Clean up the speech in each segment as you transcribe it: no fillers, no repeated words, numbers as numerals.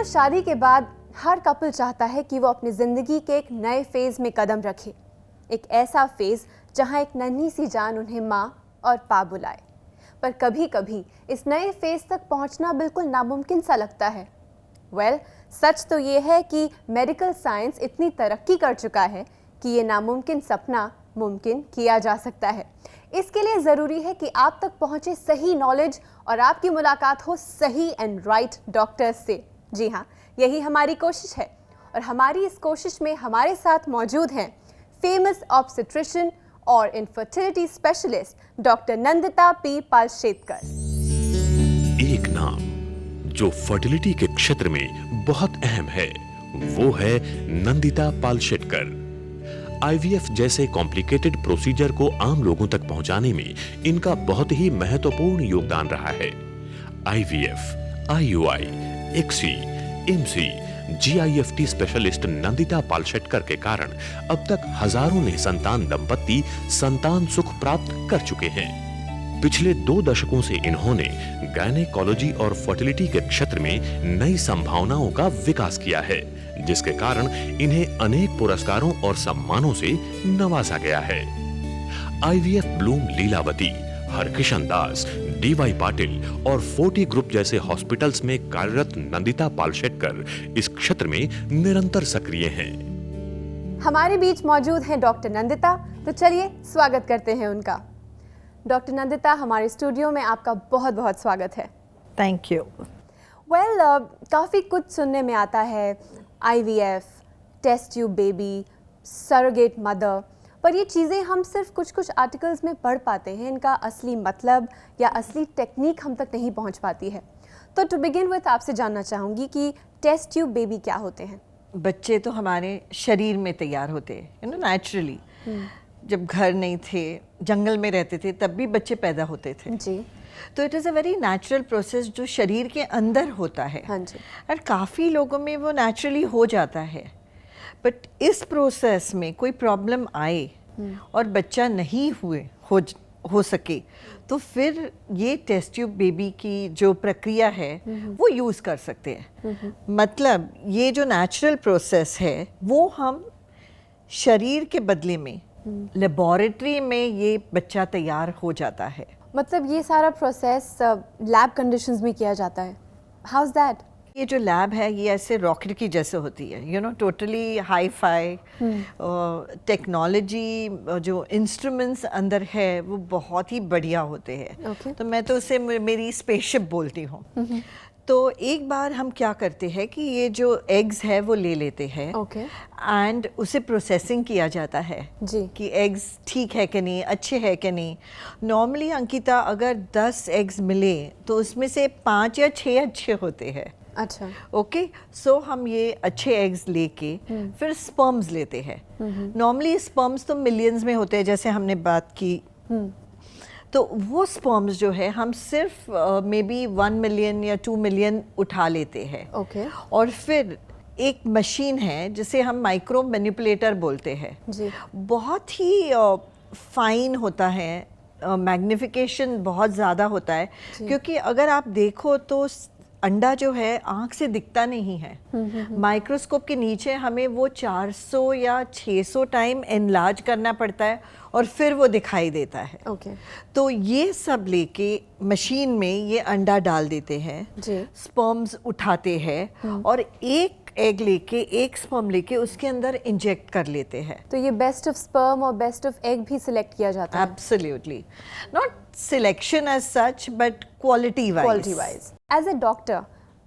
शादी के बाद हर कपल चाहता है कि वो अपनी ज़िंदगी के एक नए फेज़ में कदम रखे, एक ऐसा फेज़ जहां एक नन्ही सी जान उन्हें माँ और पा बुलाए। पर कभी कभी इस नए फेज़ तक पहुंचना बिल्कुल नामुमकिन सा लगता है। सच तो ये है कि मेडिकल साइंस इतनी तरक्की कर चुका है कि ये नामुमकिन सपना मुमकिन किया जा सकता है। इसके लिए ज़रूरी है कि आप तक पहुंचे सही नॉलेज और आपकी मुलाकात हो सही एंड राइट डॉक्टर्स से। जी हाँ, यही हमारी कोशिश है और हमारी इस कोशिश में हमारे साथ मौजूद हैं फेमस ऑब्स्टेट्रिशियन और infertility specialist doctor Nandita P Palshetkar. एक नाम जो फर्टिलिटी के क्षेत्र में बहुत अहम है वो है नंदिता पालशेतकर। आईवीएफ जैसे कॉम्प्लिकेटेड प्रोसीजर को आम लोगों तक पहुंचाने में इनका बहुत ही महत्वपूर्ण योगदान रहा है। आईवीएफ, आईयूआई, एक्सी, एमसी, जीआईएफटी स्पेशलिस्ट नंदिता पालशेतकर के कारण अब तक हजारों निसंतान दंपत्ति संतान सुख प्राप्त कर चुके हैं। पिछले 2 दशकों से इन्होंने गायनेकोलॉजी और फर्टिलिटी के क्षेत्र में नई संभावनाओं का विकास किया है, जिसके कारण इन्हें अनेक पुरस्कारों और सम्मानों से नवाजा गया है। आईवीएफ ब्लूम लीलावती, हरकिशन दास, डीवाई पाटिल और 40 ग्रुप जैसे हॉस्पिटल्स में कार्यरत नंदिता पालशेतकर इस क्षेत्र में निरंतर सक्रिय हैं। हमारे बीच मौजूद हैं डॉक्टर नंदिता, तो चलिए स्वागत करते हैं उनका। डॉक्टर नंदिता, हमारे स्टूडियो में आपका बहुत बहुत स्वागत है। Thank you. काफ़ी कुछ सुनने में आता है, IVF, test tube baby, surrogate mother, पर ये चीज़ें हम सिर्फ कुछ कुछ आर्टिकल्स में पढ़ पाते हैं। इनका असली मतलब या असली टेक्निक हम तक नहीं पहुंच पाती है। तो टू बिगिन विथ आपसे जानना चाहूँगी कि टेस्ट ट्यूब बेबी क्या होते हैं? बच्चे तो हमारे शरीर में तैयार होते हैं, नेचुरली। जब घर नहीं थे, जंगल में रहते थे, तब भी बच्चे पैदा होते थे जी। तो it is a very natural process जो शरीर के अंदर होता है। हाँ जी। और काफ़ी लोगों में वो नेचुरली हो जाता है, बट इस प्रोसेस में कोई प्रॉब्लम आए और बच्चा नहीं हो सके, तो फिर ये टेस्ट ट्यूब बेबी की जो प्रक्रिया है वो यूज़ कर सकते हैं। मतलब ये जो नेचुरल प्रोसेस है वो हम शरीर के बदले में लेबोरेटरी में ये बच्चा तैयार हो जाता है। मतलब ये सारा प्रोसेस लैब कंडीशंस में किया जाता है। How is that? ये जो लैब है ये ऐसे रॉकेट की जैसे होती है, टोटली हाई फाई टेक्नोलॉजी, जो इंस्ट्रूमेंट्स अंदर है वो बहुत ही बढ़िया होते हैं। तो मैं तो उसे मेरी स्पेसशिप बोलती हूँ। तो एक बार हम क्या करते हैं कि ये जो एग्स है वो ले लेते हैं एंड उसे प्रोसेसिंग किया जाता है जी। कि एग्स ठीक है कि नहीं, अच्छे है कि नहीं। नॉर्मली अंकिता, अगर 10 एग्स मिले तो उसमें से 5 या 6 अच्छे होते हैं। अच्छा, ओके। सो हम ये अच्छे एग्स लेके फिर स्पर्म्स लेते हैं। नॉर्मली स्पर्म्स तो मिलियंस में होते हैं, जैसे हमने बात की। तो वो स्पर्म्स जो है हम सिर्फ मे बी 1 मिलियन या 2 मिलियन उठा लेते हैं। और फिर एक मशीन है जिसे हम माइक्रो मैनिपुलेटर बोलते हैं जी। बहुत ही फाइन होता है, मैग्निफिकेशन बहुत ज़्यादा होता है, क्योंकि अगर आप देखो तो अंडा जो है आँख से दिखता नहीं है। माइक्रोस्कोप के नीचे हमें वो 400 या 600 टाइम एनलार्ज करना पड़ता है और फिर वो दिखाई देता है। तो ये सब लेके मशीन में ये अंडा डाल देते हैं, स्पर्म्स उठाते हैं और एक एग लेके, एक स्पर्म लेके उसके अंदर इंजेक्ट कर लेते हैं। तो ये बेस्ट ऑफ स्पर्म और बेस्ट ऑफ एग भी सिलेक्ट किया जाता है? Absolutely, not selection as such but quality wise. As a doctor,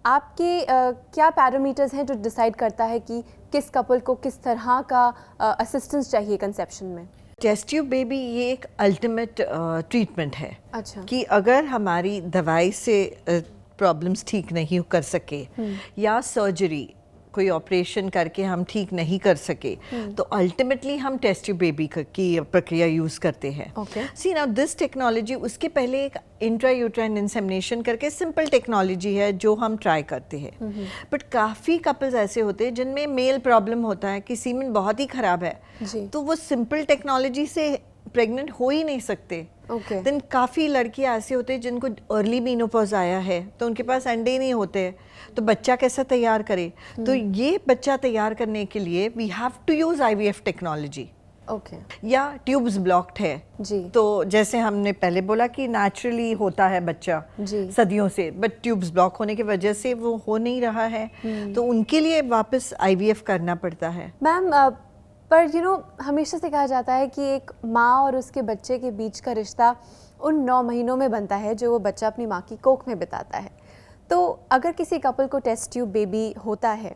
आपके क्या पैरामीटर्स हैं जो डिसाइड करता है कि किस कपल को किस तरह का असिस्टेंस चाहिए कंसेप्शन में? टेस्ट ट्यूब बेबी ये एक अल्टीमेट ट्रीटमेंट है। अच्छा। कि अगर हमारी दवाई से प्रॉब्लम्स ठीक नहीं कर सके या सर्जरी, कोई ऑपरेशन करके हम ठीक नहीं कर सके, तो अल्टीमेटली हम टेस्ट ट्यूब बेबी की प्रक्रिया यूज़ करते हैं। सी नाउ दिस टेक्नोलॉजी, उसके पहले एक इंट्रायूट्राइन इंसेमिनेशन करके सिंपल टेक्नोलॉजी है जो हम ट्राई करते हैं। बट काफ़ी कपल्स ऐसे होते हैं जिनमें मेल प्रॉब्लम होता है कि सीमेन बहुत ही ख़राब है, तो वो सिंपल टेक्नोलॉजी से प्रेग्नेंट हो ही नहीं सकते। Okay. देन काफ़ी लड़कियां ऐसे होते हैं जिनको अर्ली मीनोपॉज आया है, तो उनके पास अंडे नहीं होते, तो बच्चा कैसा तैयार करे? तो ये बच्चा तैयार करने के लिए we have to use IVF technology. Okay या ट्यूब्स ब्लॉक्ड है जी। तो जैसे हमने पहले बोला कि नेचुरली होता है बच्चा जी। सदियों से, बट ट्यूब्स ब्लॉक होने की वजह से वो हो नहीं रहा है, तो उनके लिए वापस IVF करना पड़ता है। मैम पर हमेशा से कहा जाता है कि एक माँ और उसके बच्चे के बीच का रिश्ता उन 9 महीनों में बनता है जो वो बच्चा अपनी माँ की कोख में बिताता है। तो अगर किसी कपल को टेस्ट ट्यूब बेबी होता है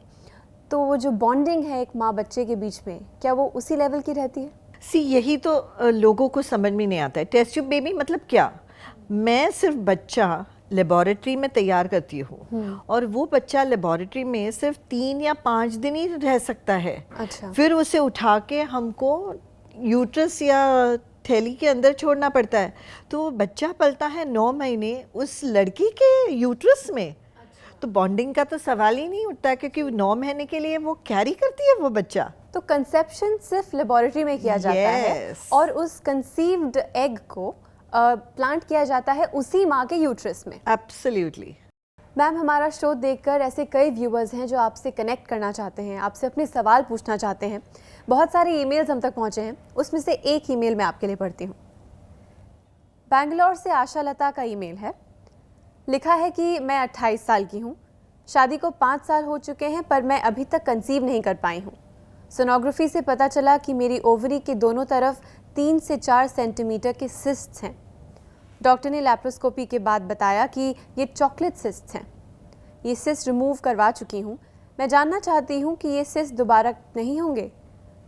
तो वो जो बॉन्डिंग है एक माँ बच्चे के बीच में, क्या वो उसी लेवल की रहती है? यही तो लोगों को समझ में नहीं आता है। टेस्ट ट्यूब बेबी मतलब क्या? मैं सिर्फ बच्चा लेबोरेटरी में तैयार करती हूँ और वो बच्चा लेबोरेटरी में सिर्फ 3 या 5 दिन ही रह सकता है। अच्छा। फिर उसे उठा के हमको यूट्रस या थैली के अंदर छोड़ना पड़ता है, तो वो बच्चा पलता है 9 महीने उस लड़की के यूट्रस में। तो बॉन्डिंग का तो सवाल ही नहीं उठता, क्योंकि 9 महीने के लिए वो कैरी करती है वो बच्चा। तो कंसेप्शन सिर्फ लेबोरेटरी में किया जाता है Yes. और उस कंसीव्ड एग को प्लांट किया जाता है उसी माँ के यूट्रस में। एब्सोल्युटली। मैम, हमारा शो देखकर ऐसे कई व्यूअर्स हैं जो आपसे कनेक्ट करना चाहते हैं, आपसे अपने सवाल पूछना चाहते हैं। बहुत सारे ईमेल्स हम तक पहुंचे हैं, उसमें से एक ईमेल मैं आपके लिए पढ़ती हूँ। बैंगलोर से आशा लता का ईमेल है। लिखा है कि मैं 28 साल की हूँ, शादी को 5 साल हो चुके हैं पर मैं अभी तक कंसीव नहीं कर पाई हूँ। सोनोग्राफी से पता चला कि मेरी ओवरी के दोनों तरफ 3 से 4 सेंटीमीटर के सिस्ट्स हैं। डॉक्टर ने लैप्रोस्कोपी के बाद बताया कि ये चॉकलेट सिस्ट्स हैं। ये सिस्ट रिमूव करवा चुकी हूँ। मैं जानना चाहती हूँ कि ये सिस्ट दोबारा नहीं होंगे।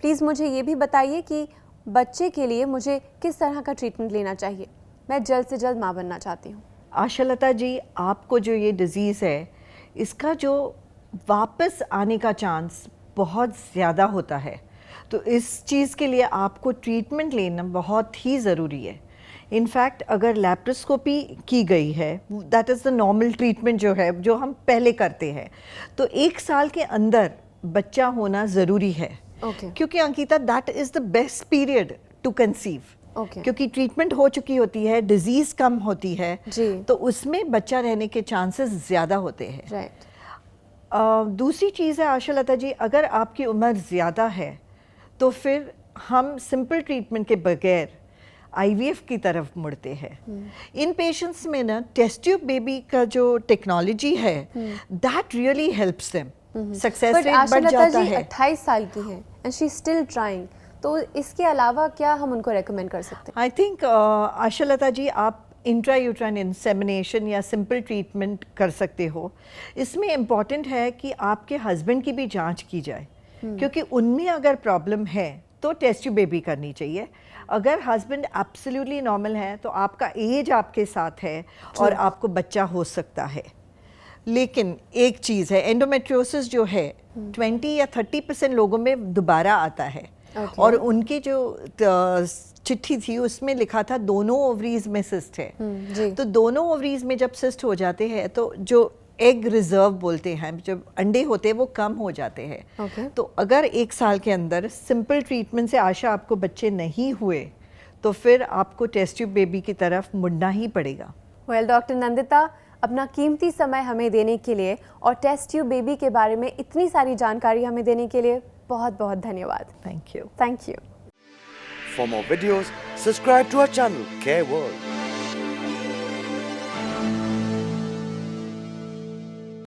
प्लीज़ मुझे ये भी बताइए कि बच्चे के लिए मुझे किस तरह का ट्रीटमेंट लेना चाहिए। मैं जल्द से जल्द माँ बनना चाहती हूँ। आशा लता जी, आपको जो ये डिज़ीज़ है, इसका जो वापस आने का चांस बहुत ज़्यादा होता है, तो इस चीज़ के लिए आपको ट्रीटमेंट लेना बहुत ही ज़रूरी है। इनफैक्ट अगर लैप्रोस्कोपी की गई है, that is the normal treatment जो है, जो हम पहले करते हैं, तो 1 साल के अंदर बच्चा होना ज़रूरी है। Okay. क्योंकि Ankita, that is the best period to conceive. Okay. क्योंकि ट्रीटमेंट हो चुकी होती है, डिजीज़ कम होती है जी। तो उसमें बच्चा रहने के चांसेस ज़्यादा होते हैं। राइट। दूसरी चीज़ है आशा लता जी, अगर आपकी उम्र ज़्यादा है तो फिर हम सिंपल ट्रीटमेंट के बगैर IVF की तरफ मुड़ते हैं। इन पेशेंट्स में ना टेस्ट ट्यूब बेबी का जो टेक्नोलॉजी है, that really helps them. Success but rate आशा बढ़ लता जाता जी है। 28 साल की है एंड शी स्टिल ट्राइंग, तो इसके अलावा क्या हम उनको रेकमेंड कर सकते हैं? आई थिंक आशा लता जी, आप इंट्रायूट्राइन इंसेमिनेशन या सिंपल ट्रीटमेंट कर सकते हो। इसमें इम्पॉर्टेंट है कि आपके हस्बैंड की भी जांच की जाए, क्योंकि उनमें अगर प्रॉब्लम है तो टेस्ट ट्यूब बेबी करनी चाहिए। अगर हस्बैंड एब्सोल्युटली नॉर्मल है तो आपका एज आपके साथ है और आपको बच्चा हो सकता है। लेकिन एक चीज़ है, एंडोमेट्रियोसिस जो है 20 या 30% लोगों में दोबारा आता है। Okay. और उनकी जो चिट्ठी थी उसमें लिखा था दोनों ओवरीज में सिस्ट है। जी। तो दोनों ओवरीज में जब सिस्ट हो जाते हैं तो जो एग रिजर्व बोलते हैं, जब अंडे होते हैं वो कम हो जाते हैं। Okay. तो अगर 1 साल के अंदर सिंपल ट्रीटमेंट से आशा आपको बच्चे नहीं हुए तो फिर आपको टेस्ट ट्यूब बेबी की तरफ मुड़ना ही पड़ेगा। वेल, डॉक्टर नंदिता, अपना कीमती समय हमें देने के लिए और टेस्ट ट्यूब बेबी के बारे में इतनी सारी जानकारी हमें देने के लिए बहुत बहुत धन्यवाद। Thank you. Thank you. For more videos, subscribe to our channel, Care World.